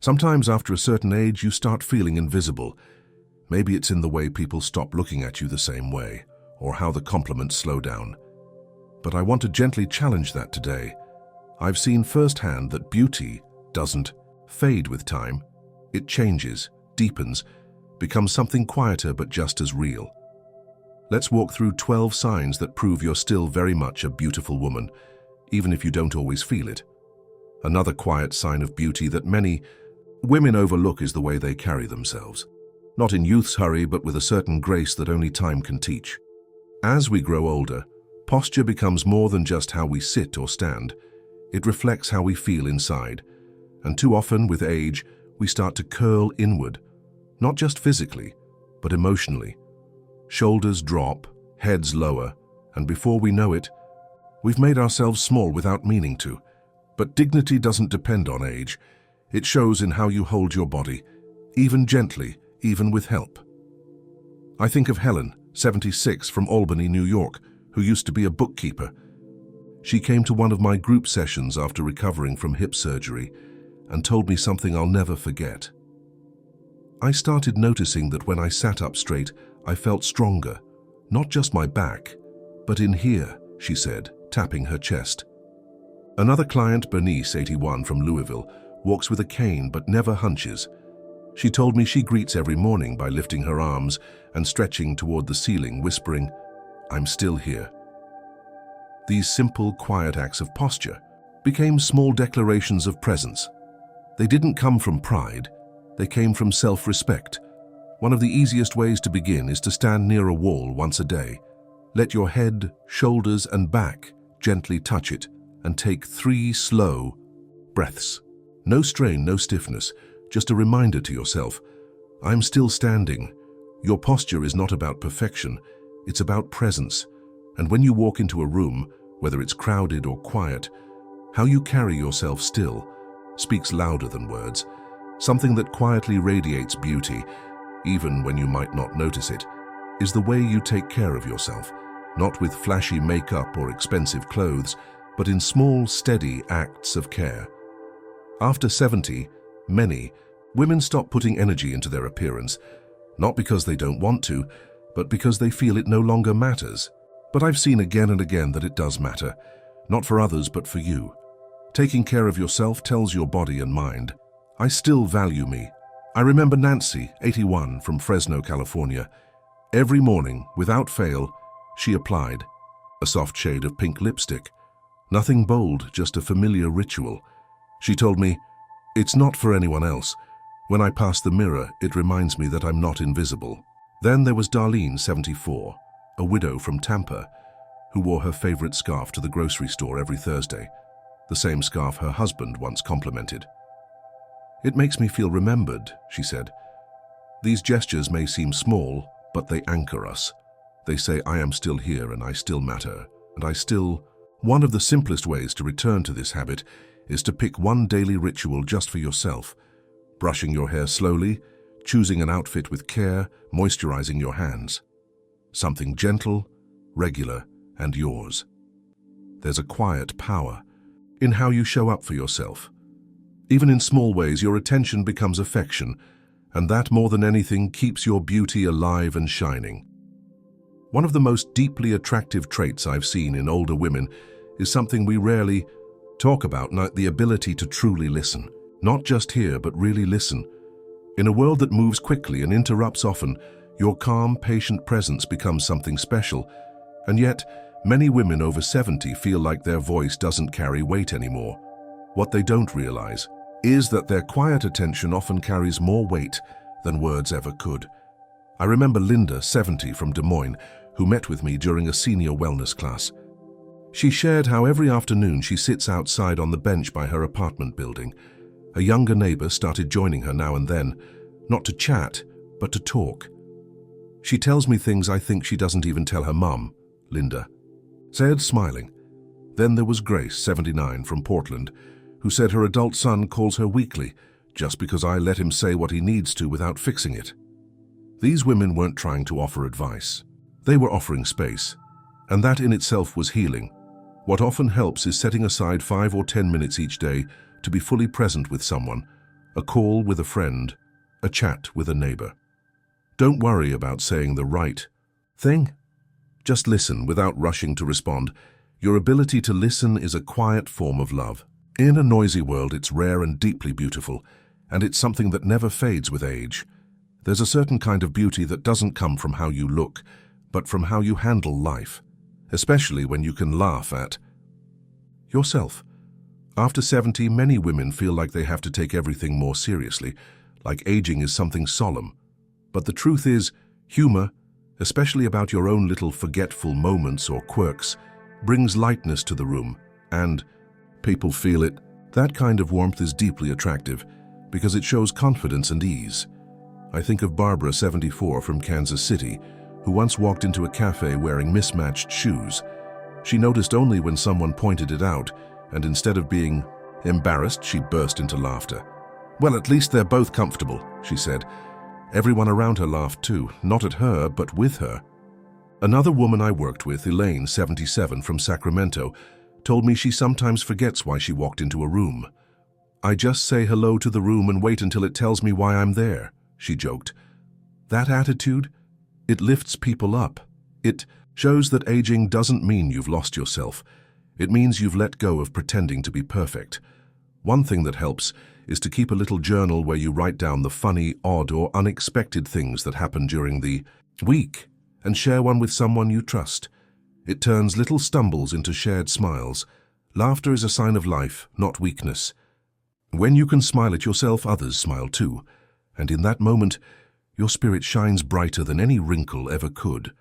Sometimes after a certain age, you start feeling invisible. Maybe it's in the way people stop looking at you the same way, or how the compliments slow down. But I want to gently challenge that today. I've seen firsthand that beauty doesn't fade with time. It changes, deepens, becomes something quieter but just as real. Let's walk through 12 signs that prove you're still very much a beautiful woman, even if you don't always feel it. Another quiet sign of beauty that many women overlook is the way they carry themselves. Not in youth's hurry, but with a certain grace that only time can teach. As we grow older, posture becomes more than just how we sit or stand. It reflects how we feel inside. And too often, with age, we start to curl inward, not just physically, but emotionally. Shoulders drop, heads lower, and before we know it, we've made ourselves small without meaning to. But dignity doesn't depend on age. It shows in how you hold your body, even gently, even with help. I think of Helen, 76, from Albany, New York, who used to be a bookkeeper. She came to one of my group sessions after recovering from hip surgery and told me something I'll never forget. I started noticing that when I sat up straight, I felt stronger, not just my back, but in here, she said, tapping her chest. Another client, Bernice, 81, from Louisville, walks with a cane but never hunches. She told me she greets every morning by lifting her arms and stretching toward the ceiling, whispering, "I'm still here." These simple, quiet acts of posture became small declarations of presence. They didn't come from pride, they came from self-respect. One of the easiest ways to begin is to stand near a wall once a day. Let your head, shoulders, and back gently touch it, and take 3 slow breaths. No strain, no stiffness, just a reminder to yourself, I'm still standing. Your posture is not about perfection, it's about presence. And when you walk into a room, whether it's crowded or quiet, how you carry yourself still speaks louder than words. Something that quietly radiates beauty, even when you might not notice it, is the way you take care of yourself, not with flashy makeup or expensive clothes, but in small, steady acts of care. After 70, many women stop putting energy into their appearance, not because they don't want to, but because they feel it no longer matters. But I've seen again and again that it does matter, not for others, but for you. Taking care of yourself tells your body and mind, I still value me. I remember Nancy, 81, from Fresno, California. Every morning, without fail, she applied a soft shade of pink lipstick. Nothing bold, just a familiar ritual. She told me, it's not for anyone else. When I pass the mirror, it reminds me that I'm not invisible. Then there was Darlene, 74, a widow from Tampa, who wore her favorite scarf to the grocery store every Thursday, the same scarf her husband once complimented. It makes me feel remembered, she said. These gestures may seem small, but they anchor us. They say, I am still here and I still matter, and I still... One of the simplest ways to return to this habit is to pick one daily ritual just for yourself. Brushing your hair slowly, choosing an outfit with care, moisturizing your hands. Something gentle, regular, and yours. There's a quiet power in how you show up for yourself. Even in small ways, your attention becomes affection, and that more than anything keeps your beauty alive and shining. One of the most deeply attractive traits I've seen in older women is something we rarely talk about, the ability to truly listen. Not just hear, but really listen. In a world that moves quickly and interrupts often, your calm, patient presence becomes something special. And yet, many women over 70 feel like their voice doesn't carry weight anymore. What they don't realize is that their quiet attention often carries more weight than words ever could. I remember Linda, 70, from Des Moines, who met with me during a senior wellness class. She shared how every afternoon she sits outside on the bench by her apartment building. A younger neighbor started joining her now and then, not to chat, but to talk. She tells me things I think she doesn't even tell her mum, Linda said, smiling. Then there was Grace, 79, from Portland, who said her adult son calls her weekly just because I let him say what he needs to without fixing it. These women weren't trying to offer advice. They were offering space, and that in itself was healing. What often helps is setting aside 5 or 10 minutes each day to be fully present with someone, a call with a friend, a chat with a neighbor. Don't worry about saying the right thing. Just listen without rushing to respond. Your ability to listen is a quiet form of love. In a noisy world, it's rare and deeply beautiful, and it's something that never fades with age. There's a certain kind of beauty that doesn't come from how you look, but from how you handle life, especially when you can laugh at yourself. After 70, many women feel like they have to take everything more seriously, like aging is something solemn. But the truth is, humor, especially about your own little forgetful moments or quirks, brings lightness to the room, and people feel it. That kind of warmth is deeply attractive because it shows confidence and ease. I think of Barbara, 74, from Kansas City, who once walked into a cafe wearing mismatched shoes. She noticed only when someone pointed it out, and instead of being embarrassed, she burst into laughter. "Well, at least they're both comfortable," she said. Everyone around her laughed too, not at her, but with her. Another woman I worked with, Elaine, 77, from Sacramento, told me she sometimes forgets why she walked into a room. "I just say hello to the room and wait until it tells me why I'm there," she joked. That attitude, it lifts people up. It shows that aging doesn't mean you've lost yourself. It means you've let go of pretending to be perfect. One thing that helps is to keep a little journal where you write down the funny, odd, or unexpected things that happen during the week, and share one with someone you trust. It turns little stumbles into shared smiles. Laughter is a sign of life, not weakness. When you can smile at yourself, others smile too. And in that moment, your spirit shines brighter than any wrinkle ever could.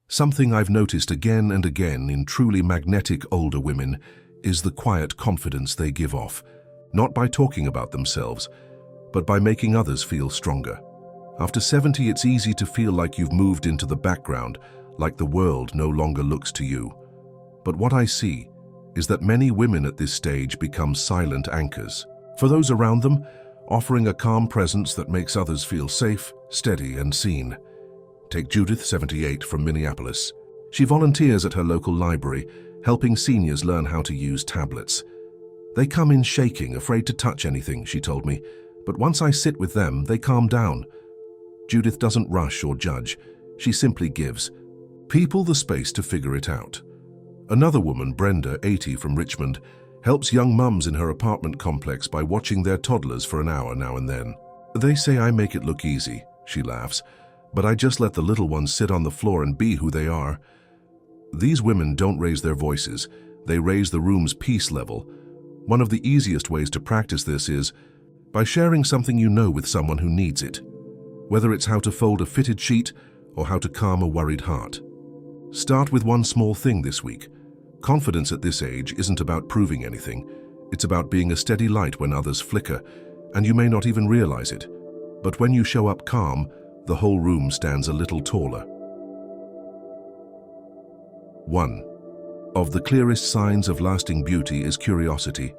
Something I've noticed again and again in truly magnetic older women is the quiet confidence they give off, not by talking about themselves, but by making others feel stronger. After 70, it's easy to feel like you've moved into the background, like the world no longer looks to you. But what I see is that many women at this stage become silent anchors. For those around them, offering a calm presence that makes others feel safe, steady, and seen. Take Judith, 78, from Minneapolis. She volunteers at her local library, helping seniors learn how to use tablets. "They come in shaking, afraid to touch anything," she told me, "but once I sit with them, they calm down." Judith doesn't rush or judge. She simply gives people the space to figure it out. Another woman, Brenda, 80, from Richmond, helps young mums in her apartment complex by watching their toddlers for an hour now and then. "They say I make it look easy," she laughs, "but I just let the little ones sit on the floor and be who they are." These women don't raise their voices. They raise the room's peace level. One of the easiest ways to practice this is by sharing something you know with someone who needs it, whether it's how to fold a fitted sheet or how to calm a worried heart. Start with one small thing this week. Confidence at this age isn't about proving anything. It's about being a steady light when others flicker, and you may not even realize it. But when you show up calm, the whole room stands a little taller. 1. Of the clearest signs of lasting beauty is curiosity,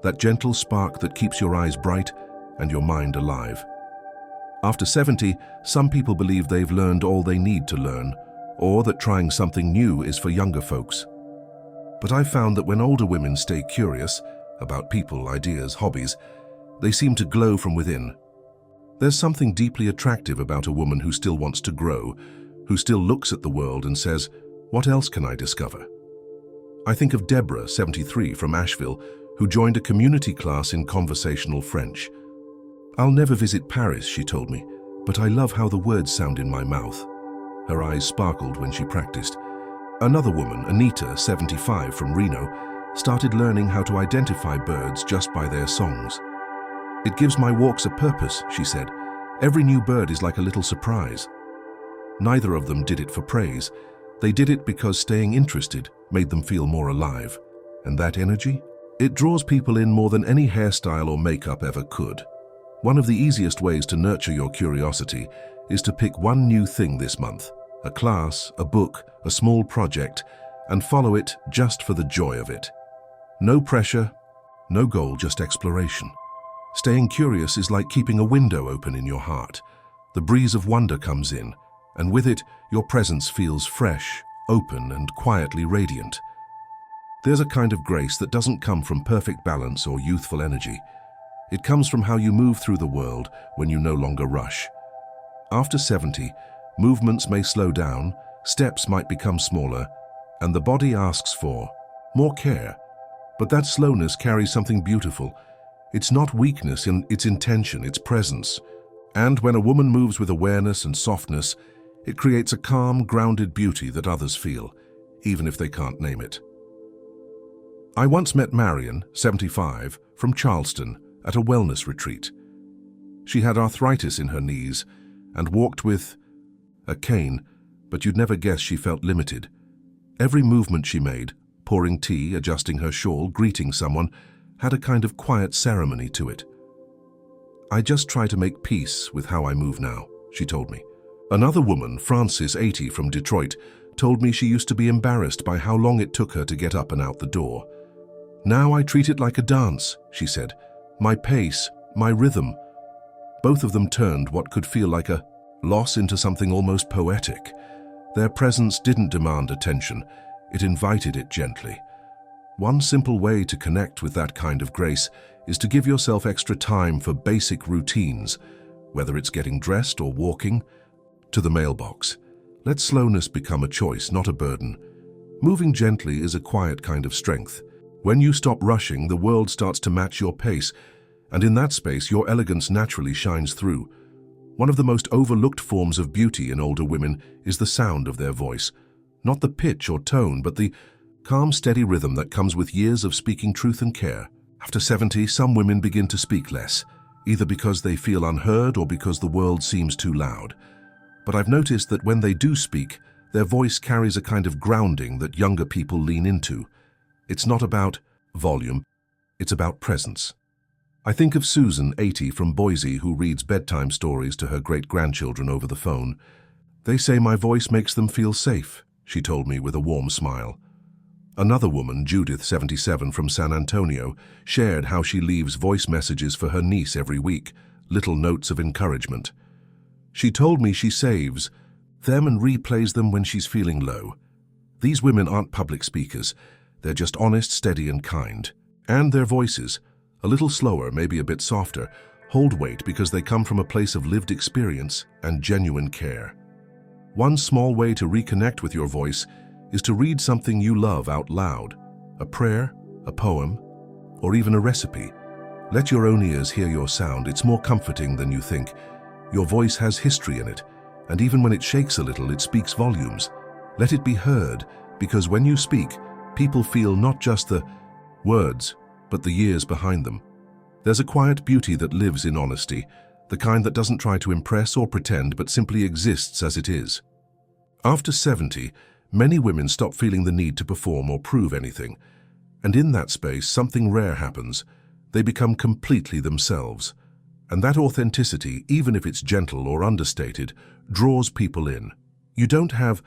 that gentle spark that keeps your eyes bright and your mind alive. After 70, some people believe they've learned all they need to learn, or that trying something new is for younger folks. But I've found that when older women stay curious about people, ideas, hobbies, they seem to glow from within. There's something deeply attractive about a woman who still wants to grow, who still looks at the world and says, "What else can I discover?" I think of Deborah, 73, from Asheville, who joined a community class in conversational French. "I'll never visit Paris," she told me, "but I love how the words sound in my mouth." Her eyes sparkled when she practiced. Another woman, Anita, 75, from Reno, started learning how to identify birds just by their songs. "It gives my walks a purpose," she said. "Every new bird is like a little surprise." Neither of them did it for praise. They did it because staying interested made them feel more alive. And that energy? It draws people in more than any hairstyle or makeup ever could. One of the easiest ways to nurture your curiosity is to pick one new thing this month, a class, a book, a small project, and follow it just for the joy of it. No pressure, no goal, just exploration. Staying curious is like keeping a window open in your heart. The breeze of wonder comes in, and with it, your presence feels fresh, open, and quietly radiant. There's a kind of grace that doesn't come from perfect balance or youthful energy. It comes from how you move through the world when you no longer rush. After 70, movements may slow down, steps might become smaller, and the body asks for more care. But that slowness carries something beautiful. It's not weakness in its intention, it's presence. And when a woman moves with awareness and softness, it creates a calm, grounded beauty that others feel, even if they can't name it. I once met Marion, 75, from Charleston, at a wellness retreat. She had arthritis in her knees and walked with a cane, but you'd never guess she felt limited. Every movement she made, pouring tea, adjusting her shawl, greeting someone, had a kind of quiet ceremony to it. "I just try to make peace with how I move now," she told me. Another woman, Frances, 80, from Detroit, told me she used to be embarrassed by how long it took her to get up and out the door. "Now I treat it like a dance," she said. "My pace, my rhythm." Both of them turned what could feel like a loss into something almost poetic. Their presence didn't demand attention, it invited it gently. One simple way to connect with that kind of grace is to give yourself extra time for basic routines, whether it's getting dressed or walking to the mailbox. Let slowness become a choice, not a burden. Moving gently is a quiet kind of strength. When you stop rushing, the world starts to match your pace, and in that space, your elegance naturally shines through. One of the most overlooked forms of beauty in older women is the sound of their voice. Not the pitch or tone, but the calm, steady rhythm that comes with years of speaking truth and care. After 70, some women begin to speak less, either because they feel unheard or because the world seems too loud. But I've noticed that when they do speak, their voice carries a kind of grounding that younger people lean into. It's not about volume, it's about presence. I think of Susan, 80, from Boise, who reads bedtime stories to her great-grandchildren over the phone. "They say my voice makes them feel safe," she told me with a warm smile. Another woman, Judith, 77, from San Antonio, shared how she leaves voice messages for her niece every week, little notes of encouragement. She told me she saves them and replays them when she's feeling low. These women aren't public speakers. They're just honest, steady, and kind. And their voices, a little slower, maybe a bit softer, hold weight because they come from a place of lived experience and genuine care. One small way to reconnect with your voice is to read something you love out loud, a prayer, a poem, or even a recipe. Let your own ears hear your sound. It's more comforting than you think. Your voice has history in it, and even when it shakes a little, it speaks volumes. Let it be heard, because when you speak, people feel not just the words, but the years behind them. There's a quiet beauty that lives in honesty, the kind that doesn't try to impress or pretend, but simply exists as it is. After 70, many women stop feeling the need to perform or prove anything, and in that space, something rare happens. They become completely themselves. And that authenticity, even if it's gentle or understated, draws people in. You don't have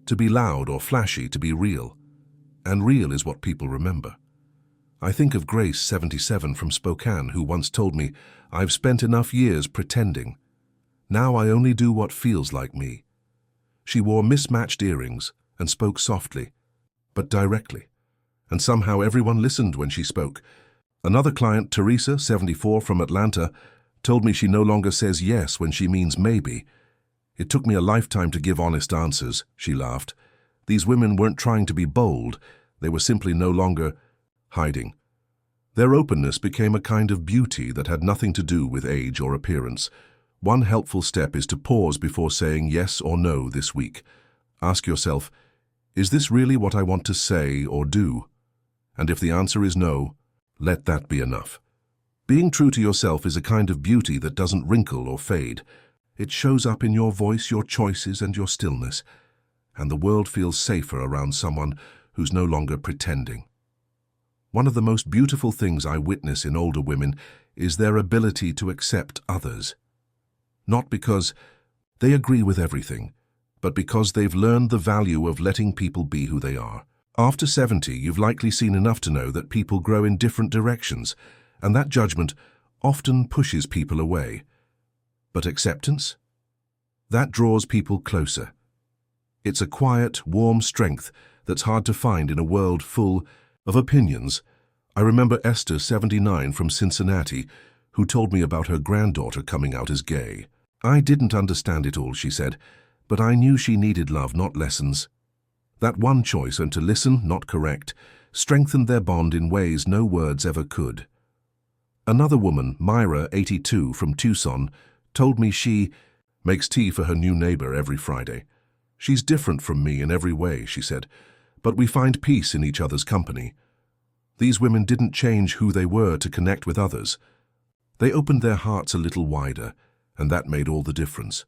to be loud or flashy to be real, and real is what people remember. I think of Grace, 77, from Spokane, who once told me, "I've spent enough years pretending. Now I only do what feels like me." She wore mismatched earrings and spoke softly, but directly, and somehow everyone listened when she spoke. Another client, Teresa, 74, from Atlanta, told me she no longer says yes when she means maybe. "It took me a lifetime to give honest answers," she laughed. These women weren't trying to be bold, they were simply no longer hiding. Their openness became a kind of beauty that had nothing to do with age or appearance. One helpful step is to pause before saying yes or no this week. Ask yourself, is this really what I want to say or do? And if the answer is no, let that be enough. Being true to yourself is a kind of beauty that doesn't wrinkle or fade. It shows up in your voice, your choices, and your stillness, and the world feels safer around someone who's no longer pretending. One of the most beautiful things I witness in older women is their ability to accept others. Not because they agree with everything, but because they've learned the value of letting people be who they are. After 70, you've likely seen enough to know that people grow in different directions, and that judgment often pushes people away. But acceptance? That draws people closer. It's a quiet, warm strength that's hard to find in a world full of opinions. I remember Esther, 79, from Cincinnati, who told me about her granddaughter coming out as gay. I didn't understand it all, she said, but I knew she needed love, not lessons. That one choice, and to listen, not correct, strengthened their bond in ways no words ever could. Another woman, Myra, 82, from Tucson, told me she makes tea for her new neighbor every Friday. She's different from me in every way, she said, but we find peace in each other's company. These women didn't change who they were to connect with others. They opened their hearts a little wider, and that made all the difference.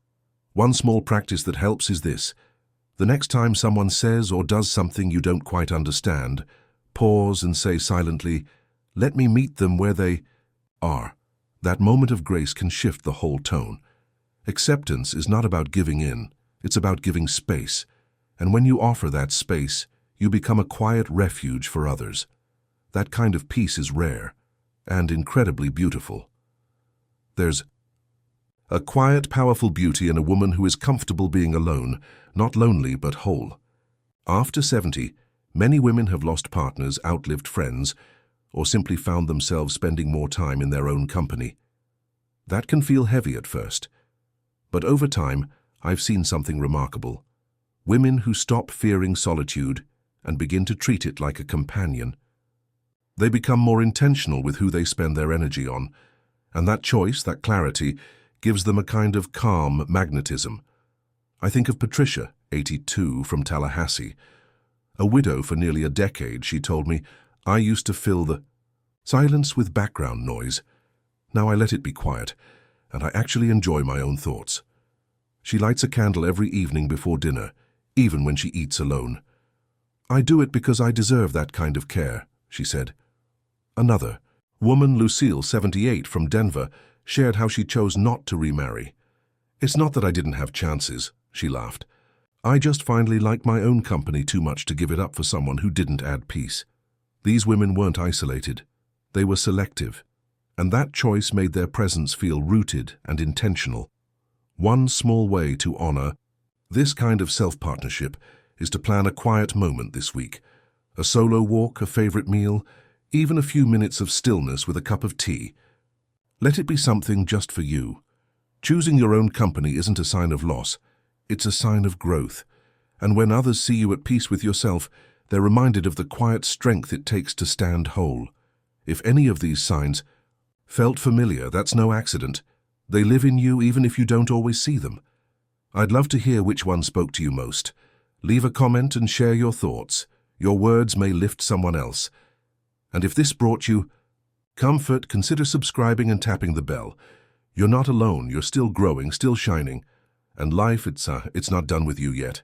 One small practice that helps is this. The next time someone says or does something you don't quite understand, pause and say silently, "Let me meet them where they are." That moment of grace can shift the whole tone. Acceptance is not about giving in, it's about giving space. And when you offer that space, you become a quiet refuge for others. That kind of peace is rare and incredibly beautiful. There's a quiet, powerful beauty in a woman who is comfortable being alone, not lonely but whole. After 70, many women have lost partners, outlived friends, or simply found themselves spending more time in their own company. That can feel heavy at first, but over time, I've seen something remarkable. Women who stop fearing solitude and begin to treat it like a companion. They become more intentional with who they spend their energy on, and that choice, that clarity, gives them a kind of calm magnetism. I think of Patricia, 82, from Tallahassee. A widow for nearly a decade, she told me, I used to fill the silence with background noise. Now I let it be quiet, and I actually enjoy my own thoughts. She lights a candle every evening before dinner, even when she eats alone. I do it because I deserve that kind of care, she said. Another woman, Lucille, 78, from Denver, shared how she chose not to remarry. It's not that I didn't have chances, she laughed. I just finally liked my own company too much to give it up for someone who didn't add peace. These women weren't isolated. They were selective, and that choice made their presence feel rooted and intentional. One small way to honor this kind of self-partnership is to plan a quiet moment this week. A solo walk, a favorite meal, even a few minutes of stillness with a cup of tea. Let it be something just for you. Choosing your own company isn't a sign of loss, it's a sign of growth. And when others see you at peace with yourself, they're reminded of the quiet strength it takes to stand whole. If any of these signs felt familiar, that's no accident. They live in you even if you don't always see them. I'd love to hear which one spoke to you most. Leave a comment and share your thoughts. Your words may lift someone else. And if this brought you comfort, consider subscribing and tapping the bell. You're not alone, you're still growing, still shining. And life, it's not done with you yet.